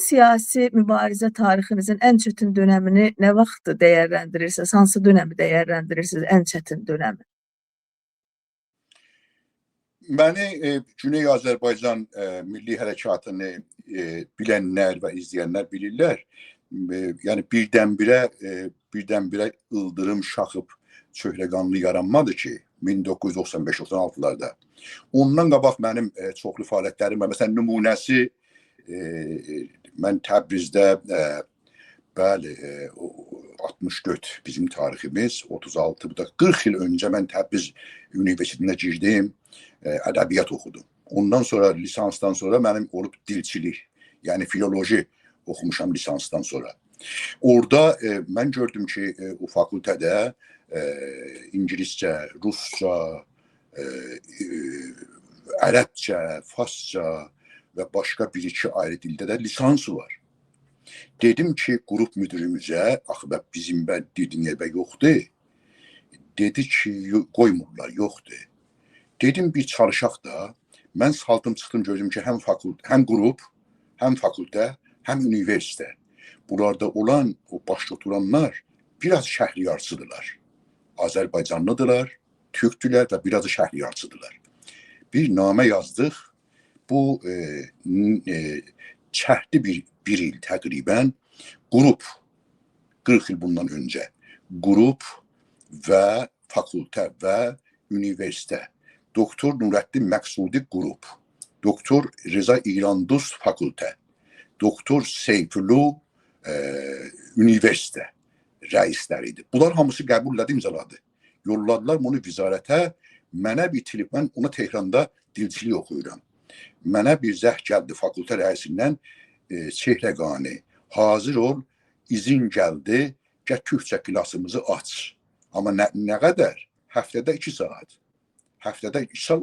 siyasi mübarizə tarixinizin ən çətin dönəmini nə vaxt dəyərləndirirsiniz? Hansı dönəmi dəyərləndirirsiniz, ən çətin dönəmi? Məni Güney Azərbaycan milli hərəkatını bilənlər və izləyənlər bilirlər. Yəni birdən-birə ildırım şaxıb çöhrəqanlı yaranmadı ki, 1995-96-larda. Ondan qabaq mənim çoxlu fəaliyyətlərim var. Məsələn, nümunəsi mən Təbrizdə, bəli, 64 bizim tariximiz, 36, bu da 40 il öncə mən Təbriz Universitetində girdim, ədəbiyyat oxudum. Ondan sonra, lisansdan sonra mənim olub dilçilik, yəni filoloji oxumuşam lisansdan sonra. Orada mən gördüm ki, o fakültədə İngiliscə, Rusca, Ərəbcə, Farsca və başqa bir-iki ayrı dildə də lisansı var. Dedim ki, qrup müdürümüzə, axı bizim Dirdiniyəbə yoxdur. Dedi ki, qoymurlar, yoxdur. Dedim, bir çalışaq da, mən saldım çıxdım, gördüm ki, həm qrup, həm fakültə, həm universitet. Bunlarda olan, o başda oturanlar biraz şəhriyarçıdırlar. Azərbaycanlıdırlar, Türkdülər və biraz şəhriyarçıdırlar. Bir namə yazdıq. Bu çəhdi bir il təqribən qrup, 40 il bundan öncə, qrup və fakültə və universitet. Doktor Nurəddin Məqsudi qrup, Doktor Rıza İranduz fakültə, Doktor Seyfulu universitet rəisləridir. Bunlar hamısı qəbullədi, imzaladı. Yolladılar bunu vizarətə, mənə bir telefon, mən ona Tehranda dilçilik oxuyuram. Mənə bir zəh gəldi fakültə rəisindən, Çehrəqani, hazır ol, izin gəldi, gəl Türkçə klasımızı aç. Amma nə qədər? Həftədə 2 saat. Həftədə 2 saat,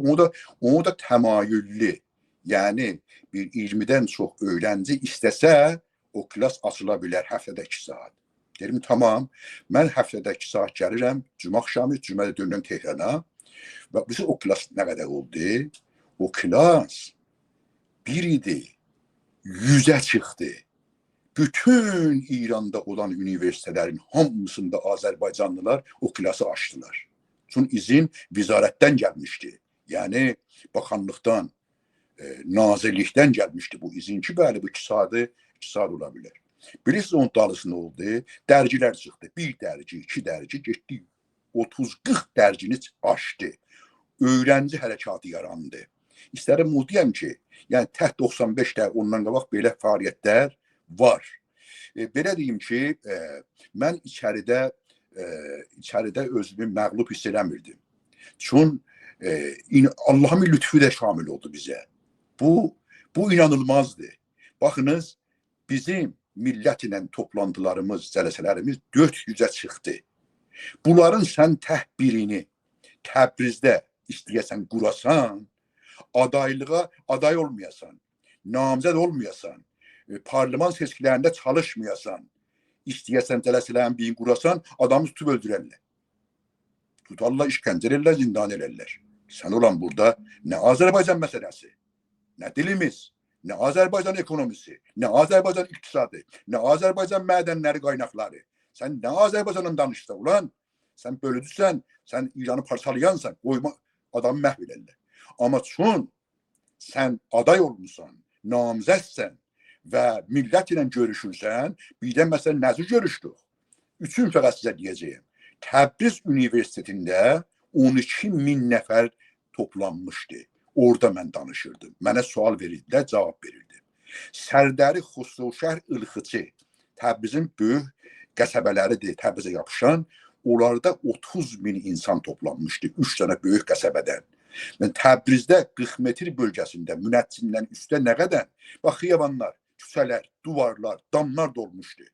onu da təmayüllü. Yəni, bir 20-dən çox öğrenci istəsə, o klas açıla bilər həftədə 2 saat. Dedim, tamam, mən həftədə 2 saat gəlirəm, cümə axşamı, cümədə dönürəm Tehrana. Və bizim o klas nə qədər oldu? O klas bir idi, 100'ə çıxdı. Bütün İranda olan üniversitələrin hamısında Azərbaycanlılar o klası açdılar. Çünki izin vizarətdən gəlmişdi. Yəni, baxanlıqdan, nazirlikdən gəlmişdi bu izin ki, bəli, bu 2 saat ola bilər. Bilirsiniz, onun dalısı nə oldu? Dərgilər çıxdı. 1 dərgi, 2 dərgi, getdi. 30-40 dərgini açdı. Öğrenci hərəkatı yarandı. İstərəm o deyəm ki, yəni təhт 95-də ondan qabaq belə fəaliyyətlər var. Belə deyim ki, mən içəridə özümü məğlub hiss eləmirdim. Çünki Allah'ın lütfu da şamil oldu bizə. Bu inanılmazdı. Baxınız, bizim millət ilə toplantılarımız, cələsələrimiz 400'ə çıxdı. Bunların sən təhbirini Təbrizdə istəyəsən qurasan, adaylığa aday olmayasan, namzəd olmayasan, parlament seçkilərində çalışmayasan, istəyəsən cələsələrin birini qurasan, adamı tutub öldürərlər. Tutarlar, işkəncə elərlər, zindan elərlər. Sən olan burada nə Azərbaycan məsələsi, nə dilimiz, nə Azərbaycan ekonomisi, nə Azərbaycan iqtisadı, nə Azərbaycan mədənləri qaynaqları. Sən nə Azərbaycanın danışsa ulan, sən bölücüsən, sən İranı parçalayansan, qoyma, adamı məhv elərlər. Amma çün sən aday olmuşsan, namzədsən və millət ilə görüşürsən, birdən məsələn nəzir görüşdük. Üçün fəqət sizə deyəcəyim. Təbriz Universitetində 12.000 nəfər toplanmışdı. Orada mən danışırdım. Mənə sual verirdilər, cavab verirdim. Sərdəri Xosrowşəhr İlxıçı, Təbrizin böyük qəsəbələridir, Təbrizə yapışan, onlarda 30.000 insan toplanmışdı, 3 dənə böyük qəsəbədən. Təbrizdə 40 metr bölgəsində, Münəccimdən üstə nə qədər? Bax, xiyabanlar, küçələr, duvarlar, damlar dolmuşdu.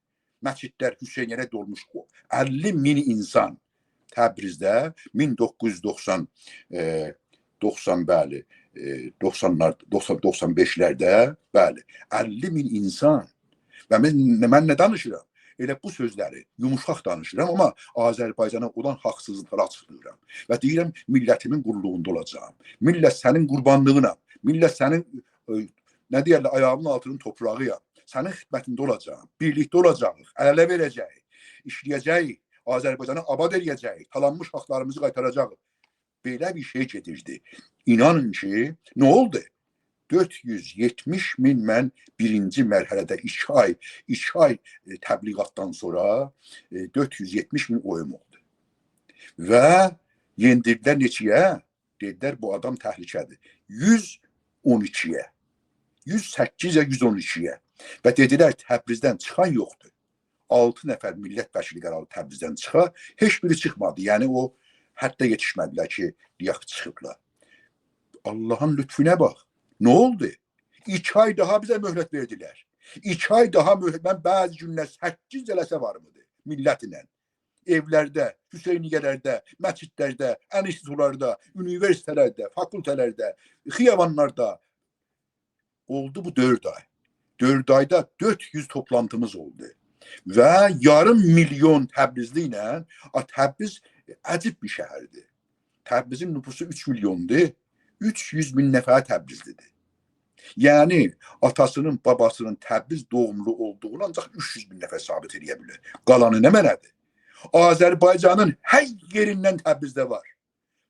Məscidlər, Hüseyniyyə dolmuşdu. 50.000 insan Təbrizdə 95-lərdə, bəli, 50.000 insan. Və mən nə danışıram? Elə bu sözləri yumuşaq danışıram, amma Azərbaycana olan haqsızlıqlara açıqlayıram. Və deyirəm, millətimin qulluğunda olacağım. Millət sənin qurbanlığına, millət sənin, nə deyərlər, ayağımın altının toprağıyam. sənin xidmətində olacağıq, birlikdə olacağıq, əl-ələ verəcəyik, işləyəcəyik, Azərbaycanı abad edəcəyik, talanmış haqlarımızı qaytaracağıq. Belə bir şey gedirdi. İnanın ki, nə oldu? 470 min mən birinci mərhələdə 2 ay təbliğatdan sonra 470 min oyum oldu. Və yendirdilər neçəyə? Dedilər, bu adam təhlükədir. 112-yə, 108-yə, 112-yə. Və dedilər, Təbrizdən çıxan yoxdur. 6 nəfər millət vəkili qərarı Təbrizdən çıxa, heç biri çıxmadı. Yəni, o hətta yetişmədilər ki, deyək çıxıblar. Allahın lütfüne bax. Ne oldu? 2 ay daha bizə möhlət verdilər. 2 ay daha möhlət. Mən bəzi günlər 8 cələsə var mıdır millətlə? Evlərdə, Hüseyniyələrdə, məscidlərdə, institutlarda, üniversitelərdə, fakültələrdə, xiyabanlarda oldu bu 4 ay. 4 ayda 400 toplantımız oldu. Və yarım milyon Təbrizli ilə, Təbriz əcib bir şəhərdir. Təbrizin nüfusu 3 milyondur. 300 min nəfər Təbrizlidir. Yəni, atasının, babasının Təbriz doğumlu olduğunu ancaq 300 min nəfər sabit edə bilir. Qalanı nə mənədir? Azərbaycanın hər yerindən Təbrizdə var.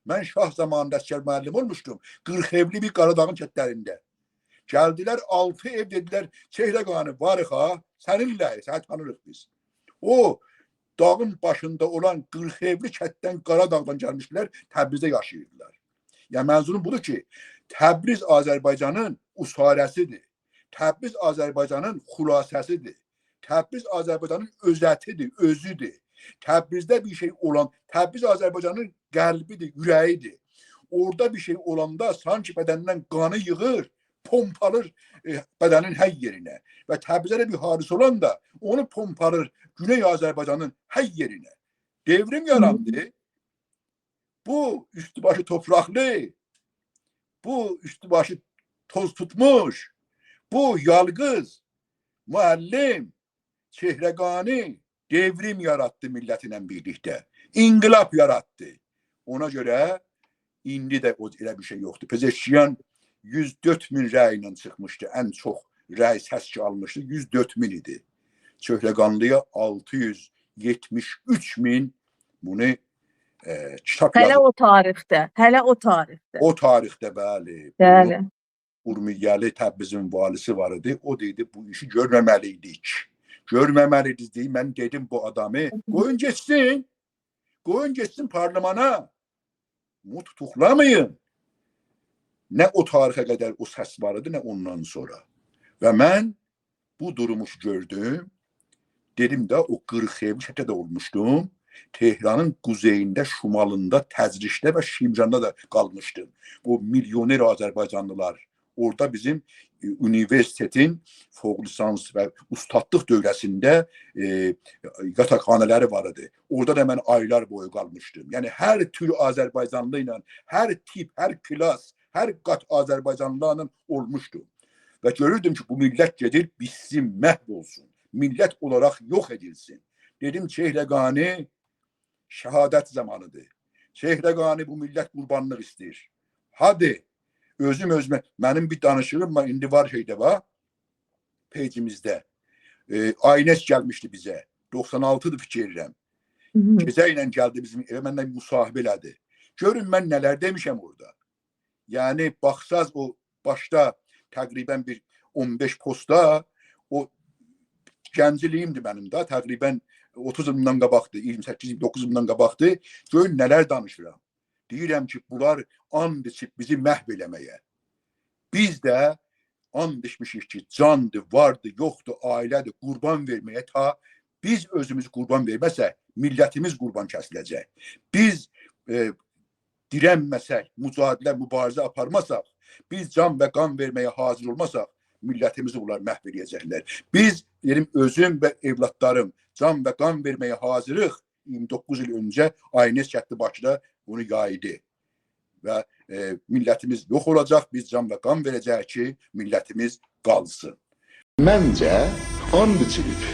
Mən şah zamanında əskər müəllim olmuşdum. 40 evli bir Qaradağın kətlərində. Gəldilər 6 ev dedilər, Çehrəqanı varıq ha, səninlə, səni tanırıq biz. O, dağın başında olan 40 evli kətdən Qaradağdan gəlmişlər, Təbrizdə yaşayırdılar. Yəni, mənzurum budur ki, Təbriz Azərbaycanın usarəsidir. Təbriz Azərbaycanın xülasəsidir. Təbriz Azərbaycanın özətidir, özüdür. Təbrizdə bir şey olan, Təbriz Azərbaycanın qəlbidir, ürəyidir. Orada bir şey olanda sanki bədəndən qanı yığır, pompalır bədənin hər yerinə. Və Təbrizdə bir hadisə olanda onu pompalır Güney Azərbaycanın hər yerinə. Devrim yarandı. Bu üstü başı topraklı, bu üstü başı toz tutmuş, bu yalqız, müəllim, Çehrəqani devrim yarattı millətinlə birlikdə. İnqilab yarattı. Ona görə indi də elə bir şey yoxdur. Pezeşkiyan 104 min rəy ilə çıxmışdı. Ən çox rəy səs almışdı. 104 min idi. Çöhrəqanlıya 673 min bunu kitap Hələ yazıb. o tarixdə, hələ o tarixdə. O tarixdə, bəli. Bəli. Urmiyyəli Təbrizin valisi var idi. O dedi, bu işi görməməliydik. Görməməliydik deyib, mən dedim bu adamı, qoyun geçsin. Qoyun geçsin parlamana. Bunu tutuqlamayın. Nə o tarixə qədər o səs var idi, nə ondan sonra. Və mən bu durumu gördüm. Dedim də o 40 evli şəkədə olmuşdum. Tehranın quzeyində, şimalında, Təzrişdə və Şimcanda da qalmışdım. O milyoner Azərbaycanlılar. Orada bizim universitetin fوق lisans və ustadlıq dövrəsində yatakxanaları var idi. Orada da mən aylar boyu qalmışdım. Yəni hər tür Azərbaycanlı ilə, hər tip, hər klas, hər qat Azərbaycanlılarla olmuşdu. Və görürdüm ki, bu millət gedir, bitsin, məhv olsun. Millət olaraq yox edilsin. Dedim, Çehrəqani şəhadət zamanıdır. Çehrəqani bu millət qurbanlıq istəyir. Hadi, özüm özümə, mənim bir danışığım var, indi var şeydə var, peycimizdə. Aynes gəlmişdi bizə, 96'dır fikirləm. Gecə ilə gəldi bizim evə, məndən müsahibə elədi. Görün, mən nələr demişəm orada. Yəni, baxsaz o başda təqribən bir 15 posta, o gənciliyimdir mənim də, təqribən 30 ildən qabaqdı, 28-29 ildən qabaqdı. Görün, nələr danışıram. Deyirəm ki, bunlar and içib bizi məhv eləməyə. Biz də and içmişik ki, candır, vardır, yoxdur, ailədir, qurban verməyə ta biz özümüz qurban verməsək, millətimiz qurban kəsiləcək. Biz dirənməsək, mücadilə, mübarizə aparmasaq, biz can və qan verməyə hazır olmasaq, millətimizi bunlar məhv edəcəklər. Biz, dedim, özüm və evlatlarım can və qan verməyə hazırıq. 29 il öncə Aynes kəndi Bakıda bunu yaydı. Və millətimiz yox olacaq, biz can və qan verəcək ki, millətimiz qalsın. Məncə, and içilib,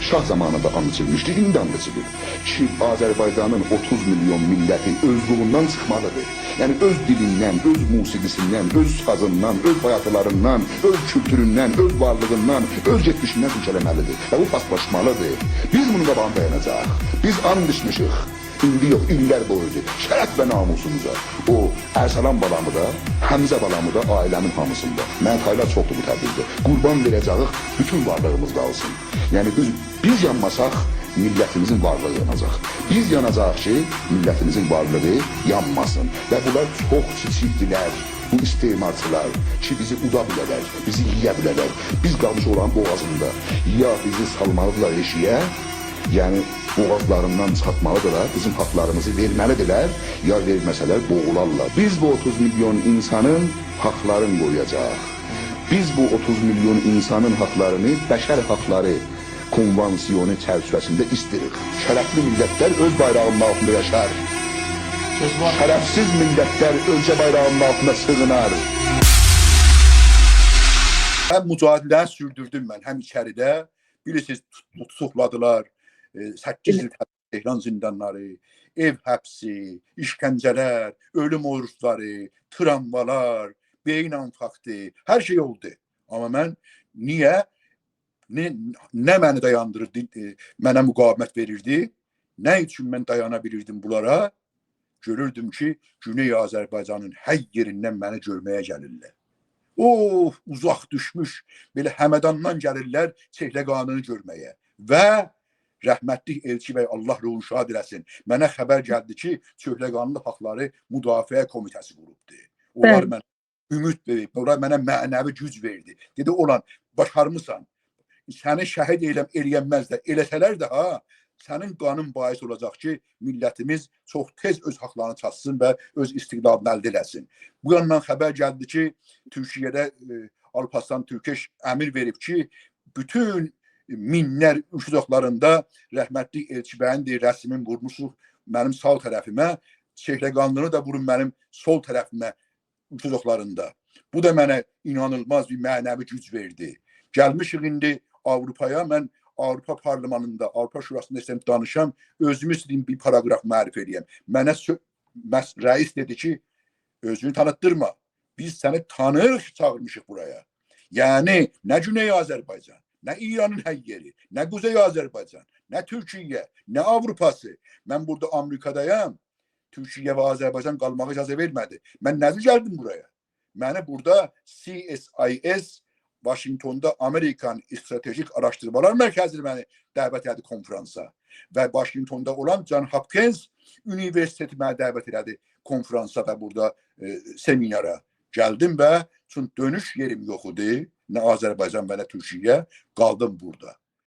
şah zamanında and içilmişdi, indi and içilir. Ki Azərbaycanın 30 milyon milləti özlüğündən çıxmalıdır. Yəni öz dilindən, öz musiqisindən, öz sazından, öz bayatılarından, öz kültüründən, öz varlığından, öz geçmişindən kökələməlidir. Və bu paslaşmalıdır. Biz bunu qabağına dayanacaq. Biz and içmişik. İndi yox, illər boyudur. Şərəf və namusumuza. O Ərsalan balamı da, Həmzə balamı da ailəmin hamısında. Mənxaylar çoxdur bu təbirdə. Qurban verəcəyik, bütün varlığımız qalsın. Yəni biz yanmasaq, millətimizin varlığı yanacaq. Biz yanacaq ki, millətimizin varlığı yanmasın. Və bunlar çox kiçikdilər. Bu istemarçılar ki bizi uda bilərlər, bizi yiyə bilərlər. Biz qalmış olan boğazında. Ya bizi salmalıdırlar eşiyə, yəni boğazlarından çıxartmalıdırlar, bizim haqlarımızı verməlidirlər, ya verməsələr boğularlar. Biz bu 30 milyon insanın haqlarını qoyacaq. Biz bu 30 milyon insanın haqlarını bəşər haqları konvansiyonu çərçivəsində istirik. Şərəfli millətlər öz bayrağının altında yaşar. Şərəfsiz millətlər ölkə bayrağının altında sığınar. Həm mücadiləni sürdürdüm mən, həm içəridə. Bilirsiniz, tutuqladılar. 8 il Tehran zindanları, ev həbsi, işgəncələr, ölüm oruçları, travmalar, beyin anfaktı, hər şey oldu. Amma mən niyə? Nə məni dayandırırdı, mənə müqavimət verirdi? Nə üçün mən dayana bilirdim bunlara? Görürdüm ki, Güney Azərbaycanın hər yerindən məni görməyə gəlirlər. Uzaq düşmüş, belə Həmədandan gəlirlər Çehləqanını görməyə. Və rəhmətli Elçi bəy, Allah ruhunu şad eləsin, mənə xəbər gəldi ki, Çehləqanlı haqları müdafiə komitəsi qurubdu. Onlar mənə ümid verib, onlar mənə mənəvi güc verdi. Dedi, olan, başarmısan, səni şəhid eləyənməzlər, eləsələr də sənin qanın bahis olacaq ki, millətimiz çox tez öz haqlarını çatsın və öz istiqlalını əldə eləsin. Bu yandan xəbər gəldi ki, Türkiyədə Alparslan Türkeş əmir verib ki, bütün minlər üşüdoklarında rəhmətli Elçi bəyin deyir, rəsmin vurmuşuq mənim sağ tərəfimə, Çehləqanlını da vurun mənim sol tərəfimə üşüdoklarında. Bu da mənə inanılmaz bir mənəvi güc verdi. Gəlmişik indi Avropaya, mən Avropa Parlamentində, Avropa Şurasında istəyəm danışam, özümü istəyim bir paragraf mərif edəyəm. Mənə rəis dedi ki, özünü tanıtdırma. Biz səni tanırıq çağırmışıq buraya. Yəni, nə Güney Azərbaycan, nə İranın hər yeri, nə Quzey Azərbaycan, nə Türkiyə, nə Avropası. Mən burada Amerikadayam, Türkiyə və Azərbaycan qalmağa icazə vermədi. Mən nəzir gəldim buraya. Məni burada CSIS, Washington'da Amerikan Stratejik Araştırmalar Mərkəzi məni dəvət elədi konferansa. Və Washington'da olan John Hopkins Universiteti məni dəvət elədi konferansa və burada seminara. Gəldim və çünki dönüş yerim yox idi, nə Azərbaycan və nə Türkiyə, qaldım burada.